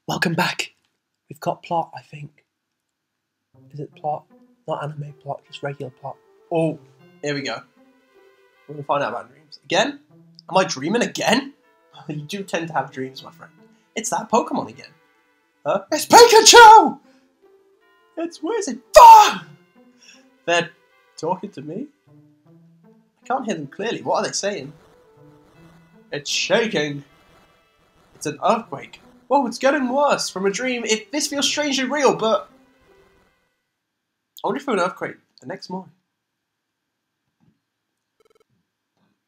Welcome back. We've got plot, I think. Is it plot? Not anime plot, just regular plot. Oh, here we go. We're going to find out about dreams. Again? Am I dreaming again? You do tend to have dreams, my friend. It's that Pokemon again. Huh? It's Pikachu! Where is it? Ah! They're talking to me? I can't hear them clearly. What are they saying? It's shaking. It's an earthquake. Whoa, it's getting worse from a dream. This feels strangely real, but I wonder if it was an earthquake the next morning.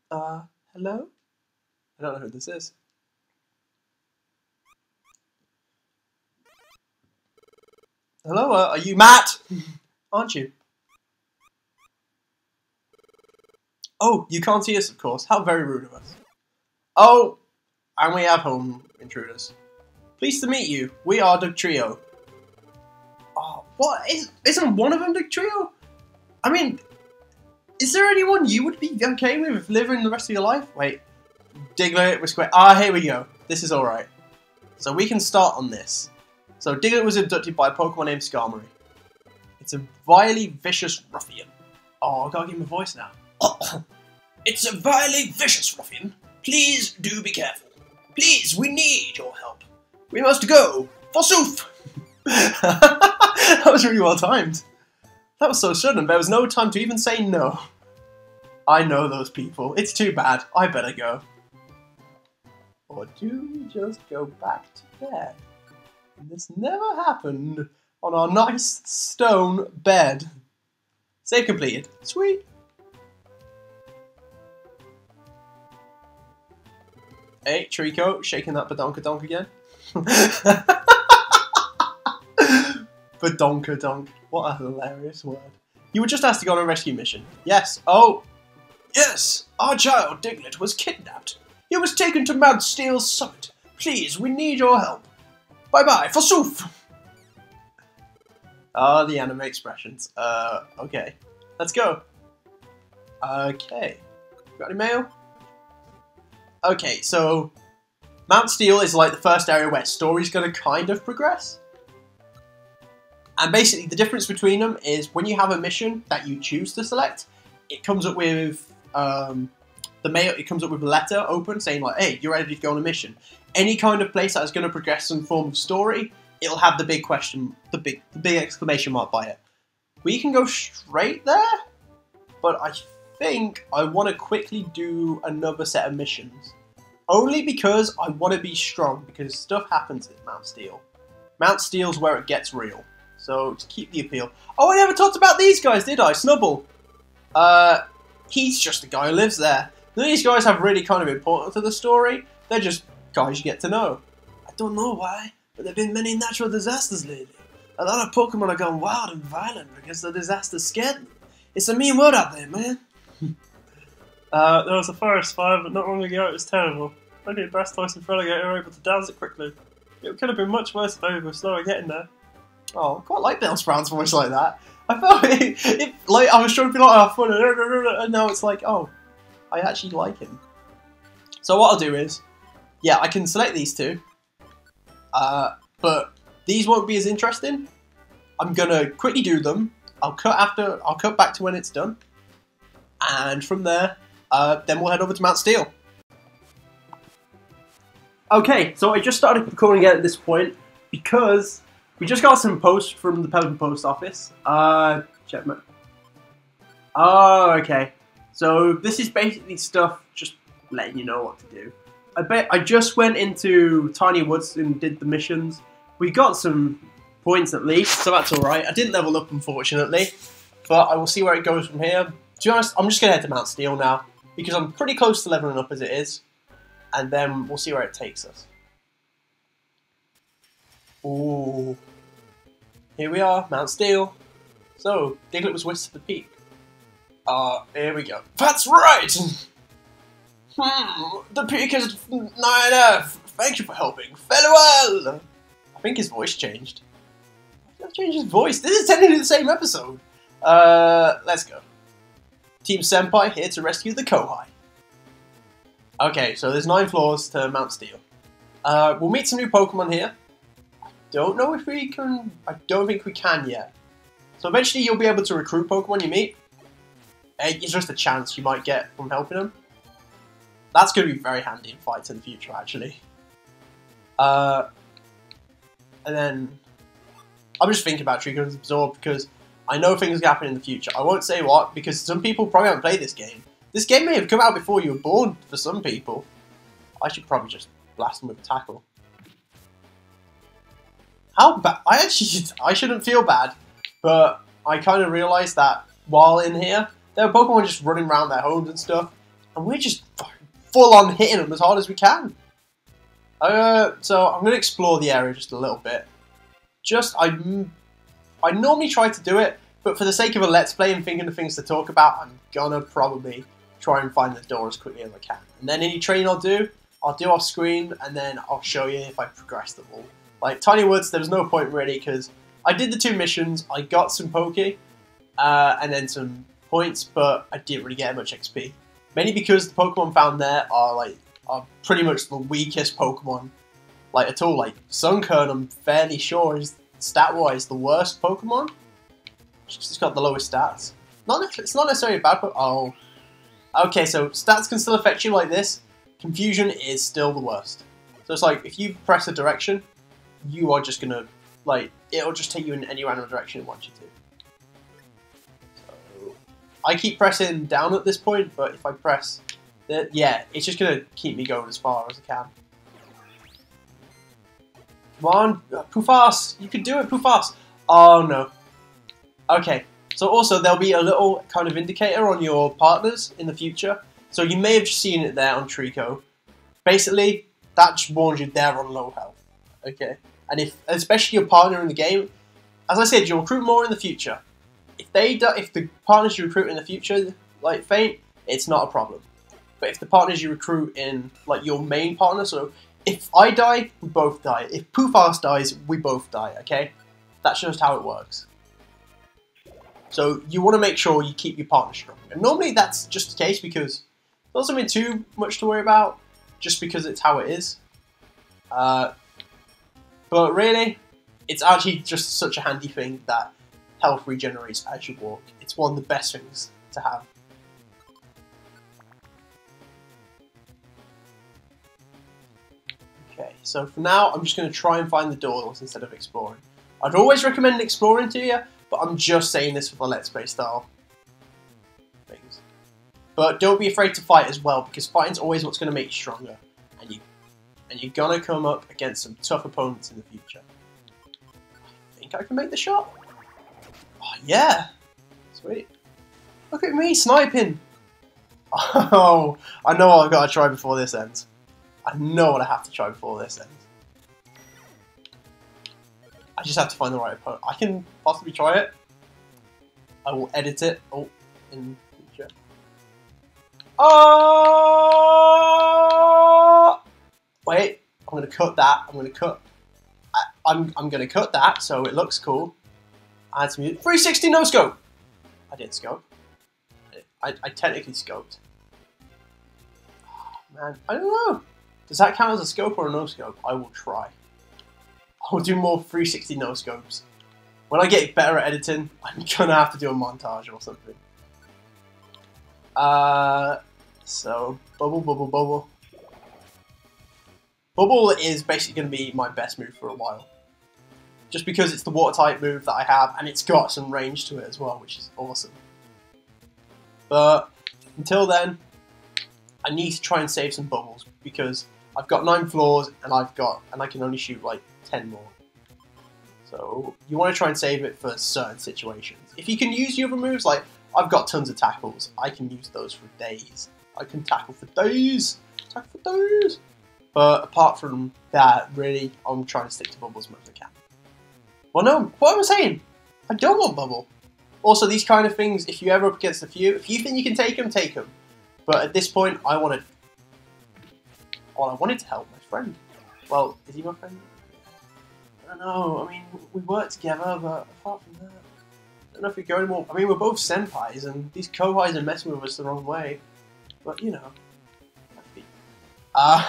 Hello? I don't know who this is. Hello, are you Matt? Aren't you? Oh, you can't see us, of course. How very rude of us. Oh, and we have home intruders. Pleased to meet you. We are Dugtrio. Oh, what? Isn't one of them Dugtrio? I mean, is there anyone you would be okay with living the rest of your life? Wait, Diglett was quick. Ah, here we go. This is alright. So we can start on this. So Diglett was abducted by a Pokemon named Skarmory. It's a vilely vicious ruffian. Oh, I gotta give him a voice now. It's a vilely vicious ruffian. Please do be careful. Please, we need your help. We must go. FORSUTH! That was really well timed. That was so sudden, there was no time to even say no. I know those people. It's too bad. I better go. Or do we just go back to bed? And this never happened on our nice stone bed. Save completed. Sweet. Hey, Trico, shaking that badonkadonk again. Badonkadonk. What a hilarious word. You were just asked to go on a rescue mission. Yes. Oh. Yes. Our child, Diglett, was kidnapped. He was taken to Mount Steel's summit. Please, we need your help. Bye-bye. FORSUTH! Ah, the anime expressions. Okay. Let's go. Okay. Got any mail? Okay, so Mount Steel is like the first area where story's going to kind of progress. And basically the difference between them is when you have a mission that you choose to select, it comes up with it comes up with a letter open saying like, hey, you're ready to go on a mission. Any kind of place that is going to progress some form of story, it'll have the big question, the big exclamation mark by it. We can go straight there, but I think I want to quickly do another set of missions. Only because I want to be strong, because stuff happens at Mount Steel. Mount Steel's where it gets real. So, to keep the appeal. Oh, I never talked about these guys, did I? Snubbull. He's just the guy who lives there. These guys have really kind of important to the story. They're just guys you get to know. I don't know why, but there have been many natural disasters lately. A lot of Pokemon have gone wild and violent because the disasters scared them. It's a mean world out there, man. There was a forest fire, but not long ago it was terrible. Only a Blastoise and Feraligatr were able to douse it quickly. It could have been much worse if they were slower getting there. Oh, I quite like Bellsprout's voice like that. I felt like I was trying to be like, oh, fun, and now it's like, oh, I actually like him. So what I'll do is, yeah, I can select these two, but these won't be as interesting. I'm gonna quickly do them. I'll cut back to when it's done, and from there, then we'll head over to Mount Steel. Okay, so I just started recording again at this point because we just got some post from the Pelican Post Office. Check my... Oh, okay. So this is basically stuff just letting you know what to do. I just went into Tiny Woods and did the missions. We got some points at least, so that's alright. I didn't level up, unfortunately, but I will see where it goes from here. To be honest, I'm just going to head to Mount Steel now, because I'm pretty close to leveling up as it is, and then we'll see where it takes us. Ooh. Here we are, Mount Steel. So, Diglett was whisked to the peak. Here we go. That's right! The peak is nigh enough. Thank you for helping. Farewell! I think his voice changed. Why did I change his voice? This is technically the same episode. Let's go. Team Senpai here to rescue the Kohai. Okay, so there's 9 floors to Mount Steel. We'll meet some new Pokemon here. don't know if we can. I don't think we can yet. So eventually you'll be able to recruit Pokemon you meet. It's just a chance you might get from helping them. That's going to be very handy in fights in the future, actually. And then I'm just thinking about Trico's Absorb because I know things will happen in the future. I won't say what because some people probably haven't played this game. This game may have come out before you were born for some people. I should probably just blast them with a tackle. How bad? I shouldn't feel bad, but I kind of realised that while in here, there are Pokemon just running around their homes and stuff, and we're just full on hitting them as hard as we can. So I'm going to explore the area just a little bit. I normally try to do it, but for the sake of a Let's Play and thinking of things to talk about, I'm gonna probably try and find the door as quickly as I can. And then any training I'll do off screen, and then I'll show you if I progress them all. Like Tiny Woods, there was no point really, because I did the 2 missions, I got some Poke, and then some points, but I didn't really get much XP. Mainly because the Pokemon found there are pretty much the weakest Pokemon, at all. Like Sunkern, I'm fairly sure is stat-wise the worst Pokemon. It's got the lowest stats. It's not necessarily a bad Pokemon. Oh, okay. So stats can still affect you like this. Confusion is still the worst. So it's like if you press a direction, you are just gonna it'll just take you in any random direction it wants you to. So I keep pressing down at this point, but if I press yeah, it's just gonna keep me going as far as I can. Come on, Poofas! You can do it, Poofas! Oh no. Okay, so also there'll be a little kind of indicator on your partners in the future. So you may have just seen it there on Trico. Basically, that just warns you they're on low health. Okay, and especially your partner in the game, as I said, you'll recruit more in the future. If the partners you recruit in the future faint, it's not a problem. But if the partners you recruit in your main partner, so if I die, we both die. If Poofas dies, we both die, okay? That's just how it works. So you want to make sure you keep your partner strong. And normally that's just the case because there's not something too much to worry about, just because it's how it is. But really, it's actually just such a handy thing that health regenerates as you walk. It's one of the best things to have. Okay, so for now, I'm just going to try and find the doors instead of exploring. I'd always recommend exploring to you, but I'm just saying this for the Let's Play style things. But don't be afraid to fight as well, because fighting's always what's going to make you stronger. And you're going to come up against some tough opponents in the future. I think I can make the shot. Oh, yeah. Sweet. Look at me sniping. Oh, I know what I've got to try before this ends. I know what I have to try before this ends. I just have to find the right opponent. I can possibly try it. I will edit it. Oh, in future. Oh! Wait, I'm gonna cut that. I'm gonna cut that so it looks cool. Add some music. 360 no scope. I didn't scope. I technically scoped. Oh, man, I don't know. Does that count as a scope or a no scope? I will try. I'll do more 360 no scopes. When I get better at editing, I'm gonna have to do a montage or something. So bubble, bubble, bubble. Bubble is basically gonna be my best move for a while. Just because it's the water type move that I have, and it's got some range to it as well, which is awesome. But until then, I need to try and save some bubbles because I've got 9 floors and I can only shoot 10 more. So you want to try and save it for certain situations. If you can use the other moves, I've got tons of tackles. I can use those for days. I can tackle for days. Tackle for days. But apart from that, really, I'm trying to stick to bubbles as much as I can. Well, no, what am I saying? I don't want bubble. Also, these kind of things, if you're ever up against a few, if you think you can take them, take them. But at this point, I wanted to help my friend. Well, is he my friend? I don't know. I mean, we work together, but apart from that, I don't know if we go anymore. I mean, we're both senpais, and these kohais are messing with us the wrong way. But, you know.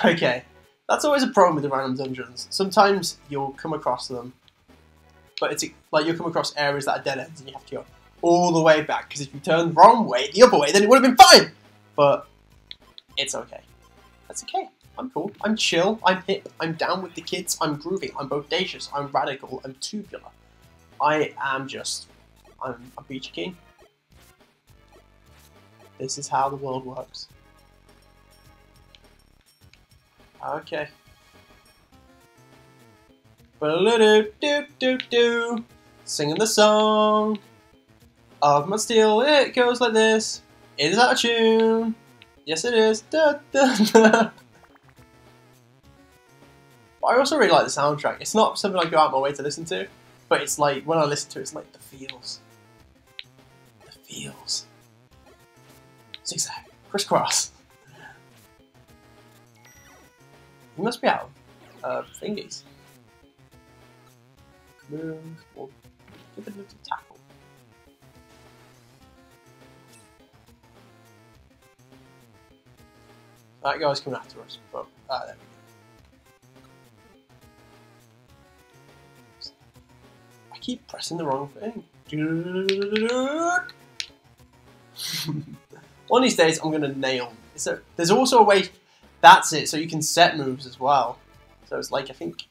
Okay. That's always a problem with the random dungeons. Sometimes you'll come across them, but it's like you'll come across areas that are dead ends and you have to go all the way back, because if you turn the wrong way, the other way, then it would have been fine! But it's okay. That's okay. I'm cool. I'm chill. I'm hip. I'm down with the kids. I'm groovy. I'm bodacious. I'm radical. I'm tubular. I am just... I'm a beach king. This is how the world works. Okay. Ba-do-do-do-do-do. Singing the song of my steel. It goes like this. It is out of tune. Yes, it is. Da, da, da. But I also really like the soundtrack. It's not something I go out of my way to listen to, but it's like, when I listen to it, it's like the feels. The feels. Zigzag. Crisscross. He must be out of thingies. Move. We'll give it a little tackle. That guy's coming after us, but there we go. I keep pressing the wrong thing. One of these days, I'm going to nail. There's also a way. That's it. So you can set moves as well. So it's like, I think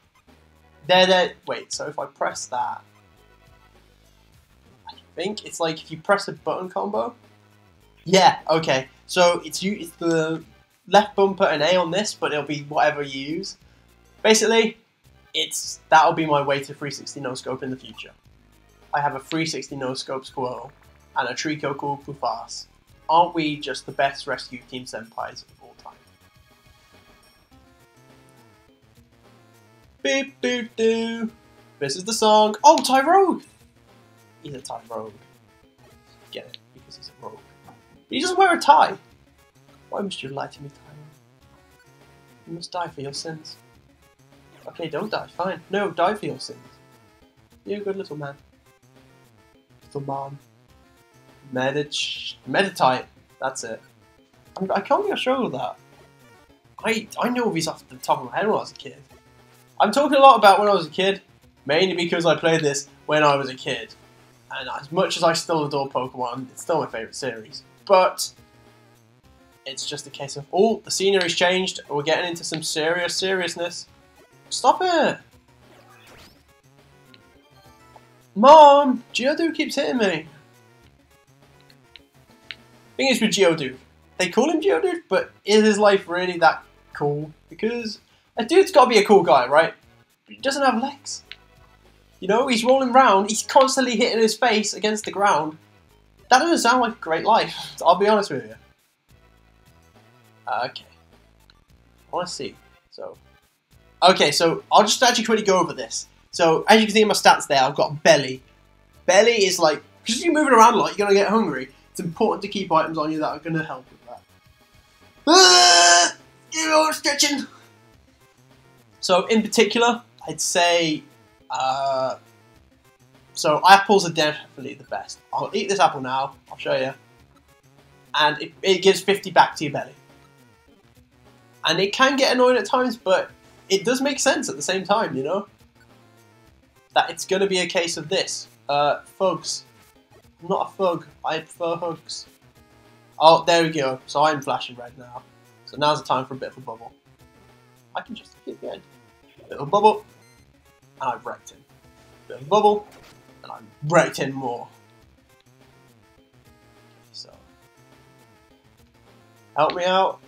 there. Wait. So if I press that, I think it's like if you press a button combo. Yeah. Okay. So it's the left bumper and A on this, but it'll be whatever you use. Basically, that'll be my way to 360 no scope in the future. I have a 360 no scope Squirtle and a Trico called Pufas. Aren't we just the best rescue team senpais of all time? Beep boop doo. This is the song. Oh, Ty Rogue! He's a Ty Rogue. Get it? Because he's a rogue. But he doesn't wear a tie. Why must you lie to me, Tyler? You must die for your sins. Okay, don't die, fine. No, die for your sins. You're a good little man. Little man. Meditate. That's it. I can't be sure of that. I know these off the top of my head when I was a kid. I'm talking a lot about when I was a kid, mainly because I played this when I was a kid. And as much as I still adore Pokemon, it's still my favourite series. But it's just a case of, oh, the scenery's changed, we're getting into some seriousness. Stop it! Mom! Geodude keeps hitting me. Thing is with Geodude, they call him Geodude, but is his life really that cool? Because a dude's got to be a cool guy, right? But he doesn't have legs. You know, he's rolling around, he's constantly hitting his face against the ground. That doesn't sound like a great life, I'll be honest with you. Okay. I want to see. So, okay, so I'll just actually quickly go over this. So, as you can see in my stats there, I've got belly. Belly is like, because you're moving around a lot, you're going to get hungry. It's important to keep items on you that are going to help with that. You're stretching. So, in particular, I'd say, so apples are definitely the best. I'll eat this apple now, I'll show you. And it gives 50 back to your belly. And it can get annoying at times, but it does make sense at the same time, you know? That it's going to be a case of this. Thugs. I'm not a thug. I prefer hugs. Oh, there we go. So I'm flashing red now. So now's the time for a bit of a bubble. I can just keep going. Bit of a bubble. And I've wrecked him. Bit of a bubble. And I've wrecked him more. So. Help me out.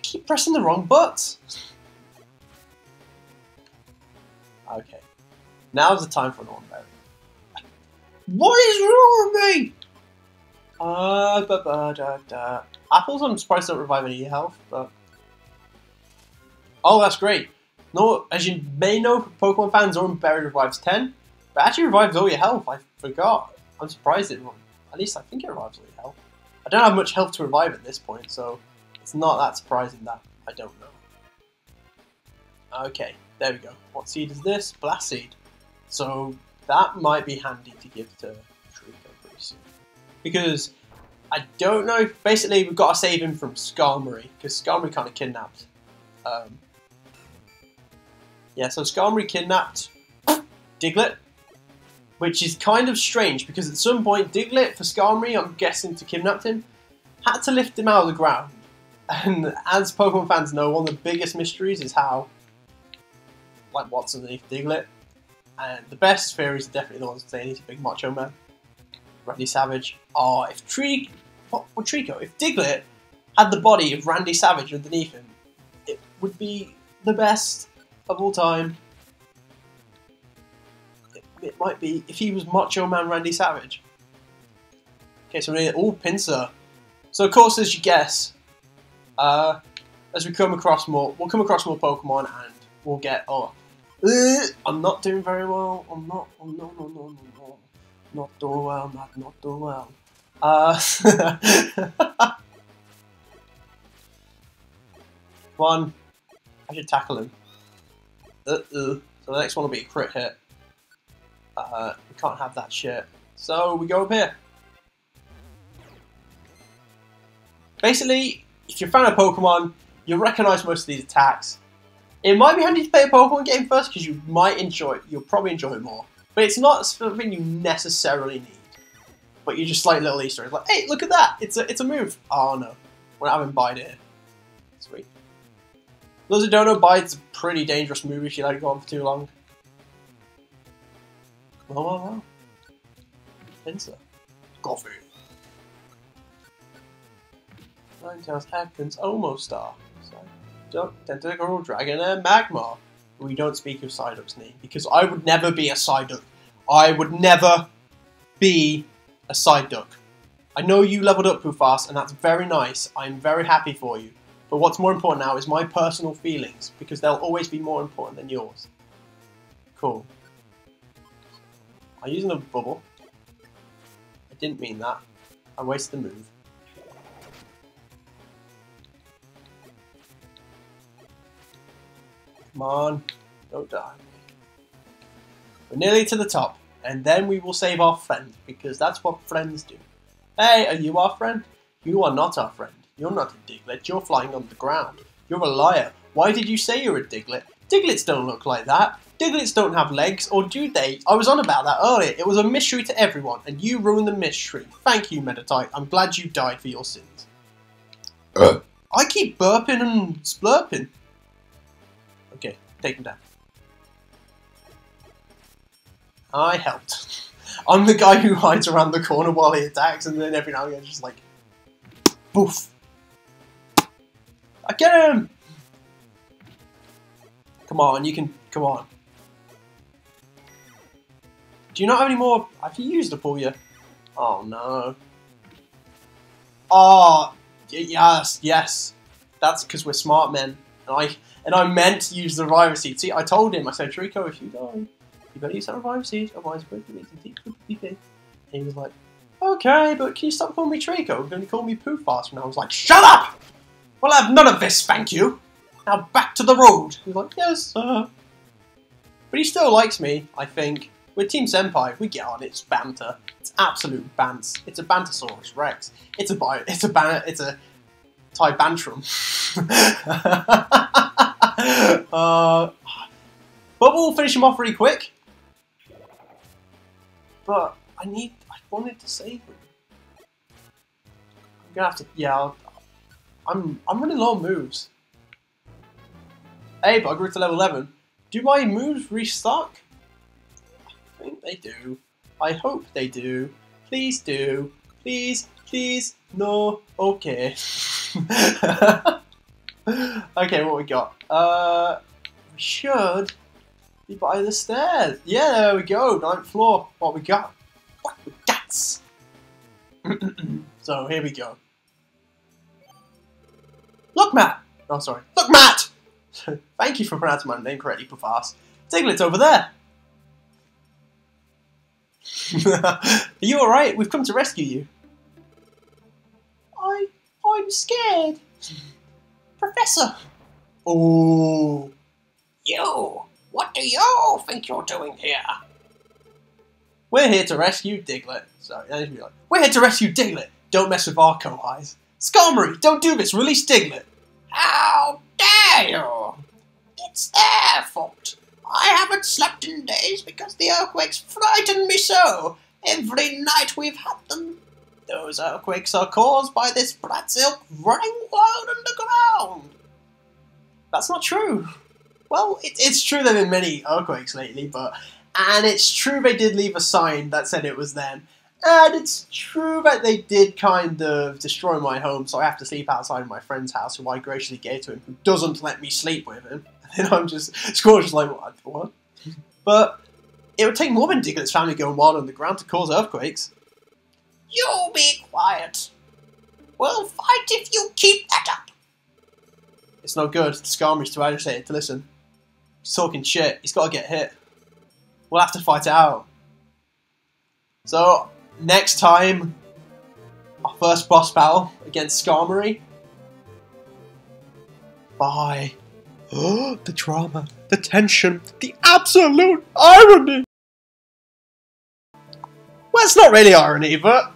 Keep pressing the wrong buttons. Okay. Now's the time for an Oranberry. What is wrong with me? Apples, I'm surprised don't revive any health, but... Oh, that's great. No, as you may know, Pokemon fans, Oranberry revives 10, but actually revives all your health. I forgot. I'm surprised it won't. At least I think it revives all your health. I don't have much health to revive at this point, so it's not that surprising that I don't know. Okay, there we go. What seed is this? Blast Seed. So that might be handy to give to Trico pretty soon. Because I don't know. Basically, we've got to save him from Skarmory, because Skarmory kind of kidnapped. Yeah, so Skarmory kidnapped Diglett, which is kind of strange, because at some point, Diglett, for Skarmory, I'm guessing to kidnap him, had to lift him out of the ground. And as Pokemon fans know, one of the biggest mysteries is how, like, what's underneath Diglett. And the best theories are definitely the ones saying he's a big macho man. Randy Savage. Oh, if if Diglett had the body of Randy Savage underneath him, it would be the best of all time. It might be if he was Macho Man Randy Savage. Okay, so we're Pinsir. So of course, as you guess, as we come across more, we'll come across more Pokemon, and we'll get. Oh, I'm not doing very well. I'm not. Oh, no. Not doing well. Not doing well. Come on. I should tackle him. So the next one will be a crit hit. We can't have that shit. So we go up here. Basically, if you're a fan of Pokemon, you'll recognise most of these attacks. It might be handy to play a Pokemon game first, because you might enjoy it. You'll probably enjoy it more. But it's not something you necessarily need. But you just like little Easter eggs, like, hey, look at that! It's a move. Oh no, we're not having Bite here. Sweet. Those who don't know, Bite's a pretty dangerous move if you let it go on for too long. Oh. Pinsir. Coffee. Ninetales, Ekans, Omostar. Tentacle, Dragon, and Magmar. We don't speak of Psyduck's name, because I would never be a Psyduck. I would never be a Psyduck. I know you leveled up Poofast, and that's very nice. I'm very happy for you. But what's more important now is my personal feelings, because they'll always be more important than yours. Cool. I'm using a bubble. I didn't mean that. I wasted the move. Come on, don't die. We're nearly to the top, and then we will save our friend, because that's what friends do. Hey, are you our friend? You are not our friend. You're not a Diglett, you're flying on the ground. You're a liar. Why did you say you're a Diglett? Diglets don't look like that. Diglets don't have legs, or do they? I was on about that earlier. It was a mystery to everyone, and you ruined the mystery. Thank you, Meditite. I'm glad you died for your sins. I keep burping and splurping. Okay, take him down. I helped. I'm the guy who hides around the corner while he attacks, and then every now and again just like, poof. I get him! Come on, you can, come on. Do you not have any more? Have you used up all your? Oh no. Oh, yes. That's because we're smart men. And I meant to use the reviver seed. See, I told him, I said, Trico, if you die, you better use that reviver seed, otherwise we're going to be TP. And he was like, okay, but can you stop calling me Trico? You're going to call me Poofast. And I was like, shut up! Well, I have none of this, thank you. Now back to the road. He was like, yes, sir. But he still likes me, I think. We're Team Senpai. We get on. It's banter. It's absolute bants. It's a Bantosaurus Rex. It's a Thai Bantrum. But we'll finish him off really quick. But I wanted to save him. I'm gonna have to. Yeah, I'm running low on moves. Hey, but I grew to level 11. Do my moves restock? I think they do. I hope they do. Please do. Please, please. No. Okay. Okay, what we got? We should be by the stairs. Yeah, there we go. 9th floor. What we got? What we got? So here we go. Look, Matt. Oh, sorry. Look, Matt. Thank you for pronouncing my name correctly, Poofast. Diglett's over there. Are you alright? We've come to rescue you. I'm scared. Professor. Oh. You. What do you think you're doing here? We're here to rescue Diglett. Sorry, that should be like, we're here to rescue Diglett. don't mess with our Kohais. Skarmory, don't do this, release Diglett. How dare you! It's their fault. I haven't slept in days because the earthquakes frighten me so. Every night we've had them. Those earthquakes are caused by this Bratsilk running wild underground. That's not true. Well, it's true there have been many earthquakes lately, and it's true they did leave a sign that said it was them. And it's true that they did kind of destroy my home, so I have to sleep outside of my friend's house, who I graciously gave to him, who doesn't let me sleep with him. And I'm just, Squirrel's just like, what? But it would take more than Diglett's family going wild underground to cause earthquakes. You be quiet. We'll fight if you keep that up. It's no good. Skarmory's too agitated to listen. He's talking shit. He's got to get hit. We'll have to fight it out. So, next time, our first boss battle against Skarmory. Bye. The drama, the tension, the absolute irony! Well, it's not really irony, but